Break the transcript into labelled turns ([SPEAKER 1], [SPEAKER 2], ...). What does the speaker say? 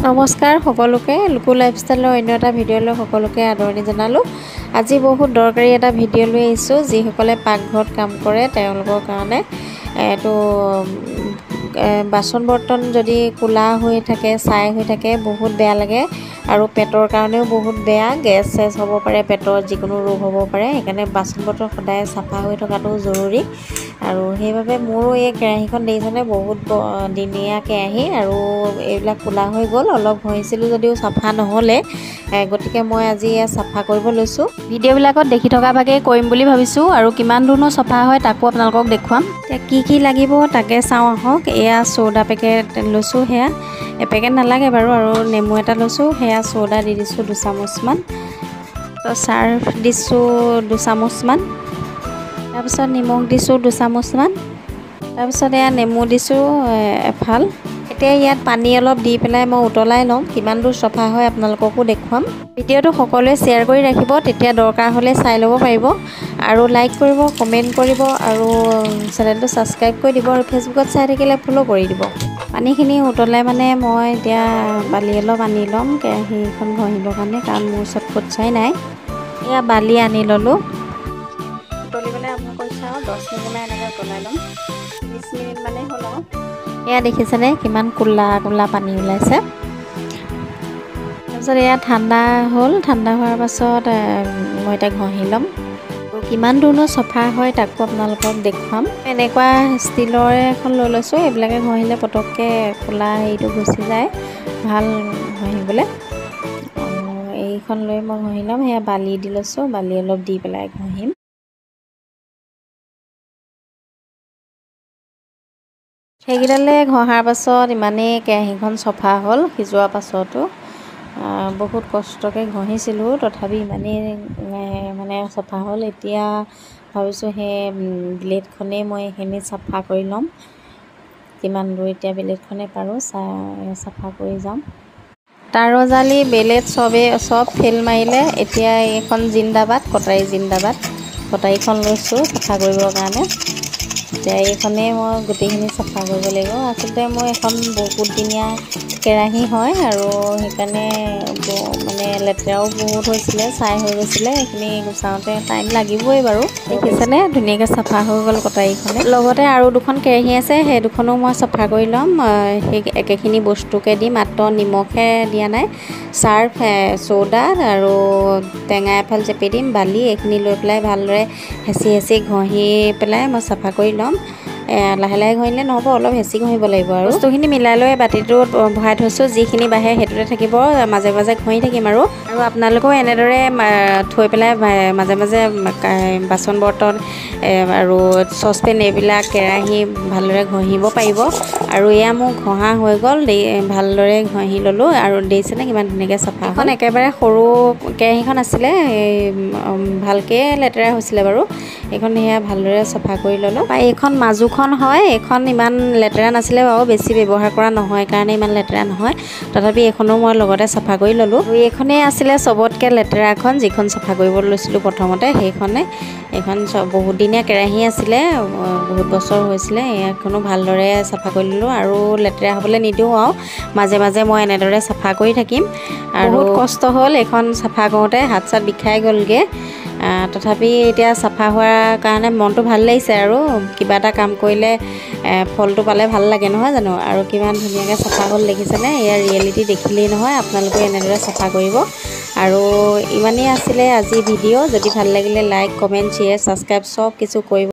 [SPEAKER 1] নমস্কাৰ সকলোকে লুকু লাইফষ্টাইলৰ অন্য এটা ভিডিঅ'লৈ সকলোকে আদৰণি জনালোঁ। আজি বহুত দৰকাৰী এটা ভিডিঅ' লৈ আহিছোঁ। যিসকলে পাকঘৰত কাম কৰে তেওঁলোকৰ কাৰণে এইটো বাচন বৰ্তন যদি কোলা হৈ থাকে, ছাই হৈ থাকে বহুত বেয়া লাগে আৰু পেটৰ কাৰণেও বহুত বেয়া। গেছ হ'ব পাৰে, পেটৰ যিকোনো ৰোগ হ'ব পাৰে। সেইকাৰণে বাচন বৰ্তন সদায় চাফা হৈ থকাটো জৰুৰী। আৰু সেইবাবে মোৰো এই কেৰাহীখন দেখিছেনে, বহুত দিনীয়া কেৰাহী আৰু এইবিলাক কোলা হৈ গ'ল। অলপ ঘঁহিছিলোঁ যদিও চাফা নহ'লে, গতিকে মই আজি চাফা কৰিব লৈছোঁ। ভিডিঅ'বিলাকত দেখি থকা ভাগেই কৰিম বুলি ভাবিছোঁ আৰু কিমান দূৰনো চাফা হয় তাকো আপোনালোকক দেখুৱাম। এতিয়া কি লাগিব তাকে চাওঁ আহক। এয়া চৌদা পেকেট লৈছোঁ, সেয়া এপেকেট নালাগে বাৰু। আৰু নেমু এটা লৈছোঁ, সেয়া চৌদা দি দিছোঁ 2 চামুচমান। চাৰ্ফ দিছোঁ 2 চামুচমান। তাৰপিছত নিমখ দিছোঁ 2 চামুচমান। তাৰপিছত এয়া নেমু দিছোঁ এফাল। এতিয়া ইয়াত পানী অলপ দি পেলাই মই উতলাই ল'ম। কিমান দূৰ চফা হয় আপোনালোককো দেখুৱাম। ভিডিঅ'টো সকলোৱে শ্বেয়াৰ কৰি ৰাখিব, তেতিয়া দৰকাৰ হ'লে চাই ল'ব পাৰিব। আৰু লাইক কৰিব, কমেণ্ট কৰিব আৰু চেনেলটো ছাবস্ক্ৰাইব কৰি দিব। আৰু ফেচবুকত চাই থাকিলে ফ'ল' কৰি দিব। পানীখিনি উতলাই মানে মই এতিয়া বালি অলপ আনি ল'ম কেৰাহীখন ঘঁহিবৰ কাৰণে, কাৰণ মোৰ ওচৰত ফুটছাই নাই। এয়া বালি আনি ল'লোঁ। উতলিবলৈ আৰম্ভ কৰিছোঁ আৰু 10 মিনিটমান এনেকৈ উতলাই ল'ম। 20 মিনিট মানেই হ'ল আৰু। এয়া দেখিছেনে কিমান ক'লা ক'লা পানী ওলাইছে। তাৰপিছত এয়া ঠাণ্ডা হ'ল। ঠাণ্ডা হোৱাৰ পাছত মই এতিয়া ঘঁহি ল'ম। আৰু কিমান দূৰনো চফা হয় তাকো আপোনালোকক দেখুৱাম। এনেকুৱা ষ্টীলৰ এখন লৈ লৈছোঁ। এইবিলাকে ঘঁহিলে পটককৈ ক'লা হেৰিটো গুচি যায়, ভাল ঘঁহিবলৈ। এইখন লৈ মই ঘঁহি ল'ম। সেয়া বালি দি লৈছোঁ, বালি অলপ দি পেলাই ঘঁহিম। সেইকেইডালে ঘঁহাৰ পাছত ইমানেই কেৰাহীখন চফা হ'ল। সিজোৱাৰ পাছতো বহুত কষ্টকৈ ঘঁহিছিলোঁ, তথাপি ইমানেই মানে চফা হ'ল। এতিয়া ভাবিছোঁ সেই ব্লেডখনেই মই এইখিনি চাফা কৰি ল'ম। কিমান দূৰ এতিয়া ব্লেডখনে পাৰোঁ চাফা কৰি যাম। তাঁৰ জালি, ব্লেড চব ফেইল মাৰিলে। এতিয়া এইখন জিন্দাবাদ, কটাৰী জিন্দাবাদ। কটাৰীখন লৈছোঁ চাফা কৰিবৰ কাৰণে। এতিয়া এইখনেই মই গোটেইখিনি চাফা কৰিব লাগিব। আচলতে মোৰ এখন বহুত দিনীয়া কেৰাহী হয় আৰু সেইকাৰণে মানে লেতেৰাও বহুত হৈছিলে, ছাই হৈ গৈছিলে। সেইখিনি গুচাওঁতে টাইম লাগিবই বাৰু। দেখিছেনে ধুনীয়াকৈ চাফা হৈ গ'ল কটাৰীখনে। লগতে আৰু 2খন কেৰাহী আছে, সেই 2খনো মই চাফা কৰি ল'ম। সেই একেখিনি বস্তুকে দি, মাত্ৰ নিমখহে দিয়া নাই। চাৰ্ফ, চৌদা আৰু টেঙা এফাল চেপি দিম, বালি এইখিনি লৈ পেলাই ভালদৰে হেঁচি ঘঁহি পেলাই মই চাফা কৰি ল'ম। লাহে লাহে ঘঁহিলে নহ'ব, অলপ হেঁচি ঘঁহিব লাগিব। আৰু বস্তুখিনি মিলাই লৈ বাতিটোত ভৰাই থৈছোঁ। যিখিনি বাঢ়ে সেইটোতে থাকিব, মাজে মাজে ঘঁহি থাকিম। আৰু আপোনালোকেও এনেদৰে থৈ পেলাই মাজে মাজে বাচন বৰ্তন আৰু চচপেন, এইবিলাক কেৰাহী ভালদৰে ঘঁহিব পাৰিব। আৰু এয়া মোৰ ঘঁহা হৈ গ'ল, ভালদৰে ঘঁহি ল'লোঁ। আৰু দেখিছেনে কিমান ধুনীয়াকৈ চাফা। এখন একেবাৰে সৰু কেৰাহীখন আছিলে, ভালকৈ লেতেৰা হৈছিলে বাৰু। এইখন সেয়া ভালদৰে চাফা কৰি ল'লোঁ। এইখন মাজুখন হয়, এইখন ইমান লেতেৰা নাছিলে বাৰু, বেছি ব্যৱহাৰ কৰা নহয় কাৰণে ইমান লেতেৰা নহয়। তথাপি এইখনো মই লগতে চাফা কৰি ল'লোঁ। আৰু এইখনেই আছিলে চবতকৈ লেতেৰাখন, যিখন চাফা কৰিব লৈছিলোঁ প্ৰথমতে সেইখনে। এইখন বহুত দিনীয়া কেৰাহী আছিলে, বহুত বছৰ হৈছিলে। এইখনো ভালদৰে চাফা কৰি ল'লোঁ আৰু লেতেৰা হ'বলৈ নিদিওঁ। আৰু মাজে মাজে মই এনেদৰে চাফা কৰি থাকিম। আৰু বহুত কষ্ট হ'ল এইখন চাফা কৰোঁতে, হাত চাত বিষাই গ'লগৈ। তথাপি এতিয়া চাফা হোৱাৰ কাৰণে মনটো ভাল লাগিছে। আৰু কিবা এটা কাম কৰিলে ফলটো পালে ভাল লাগে নহয় জানো। আৰু কিমান ধুনীয়াকৈ চাফা হ'ল দেখিছেনে। ইয়াৰ ৰিয়েলিটি দেখিলেই নহয়, আপোনালোকে এনেদৰে চাফা কৰিব। আৰু ইমানেই আছিলে আজি ভিডিঅ'। যদি ভাল লাগিলে লাইক, কমেণ্ট, শ্বেয়াৰ, ছাবস্ক্ৰাইব চব কিছু কৰিব।